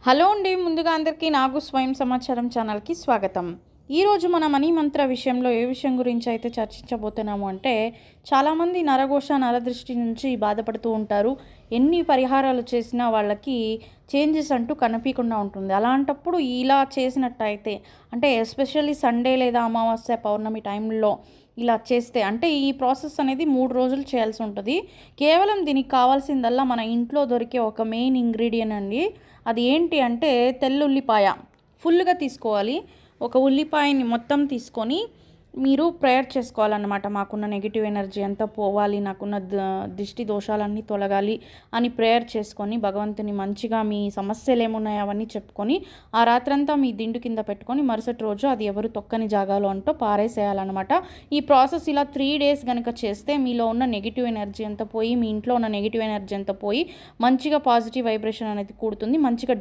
Hello అండి. ముందుగా అందరికీ నాగు స్వయం సమాచారం ఛానల్కి స్వాగతం. ఈరోజు మన మనీ మంత్ర విషయంలో ఏ విషయం గురించి అయితే చర్చించబోతున్నాము అంటే, చాలామంది నరఘోష నరదృష్టి నుంచి బాధపడుతూ ఉంటారు. ఎన్ని పరిహారాలు చేసినా వాళ్ళకి చేంజెస్ అంటూ కనిపించకుండా ఉంటుంది. అలాంటప్పుడు ఇలా చేసినట్టయితే అంటే ఎస్పెషల్లీ సండే లేదా అమావాస్య పౌర్ణమి టైంలో ఇలా చేస్తే అంటే ఈ ప్రాసెస్ అనేది 3 రోజులు చేయాల్సి ఉంటుంది. కేవలం దీనికి కావాల్సిందల్లా మన ఇంట్లో దొరికే ఒక మెయిన్ ఇంగ్రీడియంట్ అండి. అది ఏంటి అంటే తెల్లుల్లిపాయ ఫుల్గా తీసుకోవాలి. ఒక ఉల్లిపాయని మొత్తం తీసుకొని మీరు ప్రేయర్ చేసుకోవాలన్నమాట. మాకున్న నెగిటివ్ ఎనర్జీ అంతా పోవాలి, నాకున్న దిష్టి దోషాలన్నీ తొలగాలి అని ప్రేయర్ చేసుకొని భగవంతుని మంచిగా మీ సమస్యలు ఏమున్నాయో అవన్నీ చెప్పుకొని ఆ రాత్రంతా మీ దిండు కింద పెట్టుకొని మరుసటి రోజు అది ఎవరు తొక్కని జాగాలో అంటూ పారేసేయాలన్నమాట. ఈ ప్రాసెస్ ఇలా 3 డేస్ కనుక చేస్తే మీలో ఉన్న నెగిటివ్ ఎనర్జీ అంతా పోయి, మీ ఇంట్లో ఉన్న నెగిటివ్ ఎనర్జీ అంతా పోయి మంచిగా పాజిటివ్ వైబ్రేషన్ అనేది కూడుతుంది. మంచిగా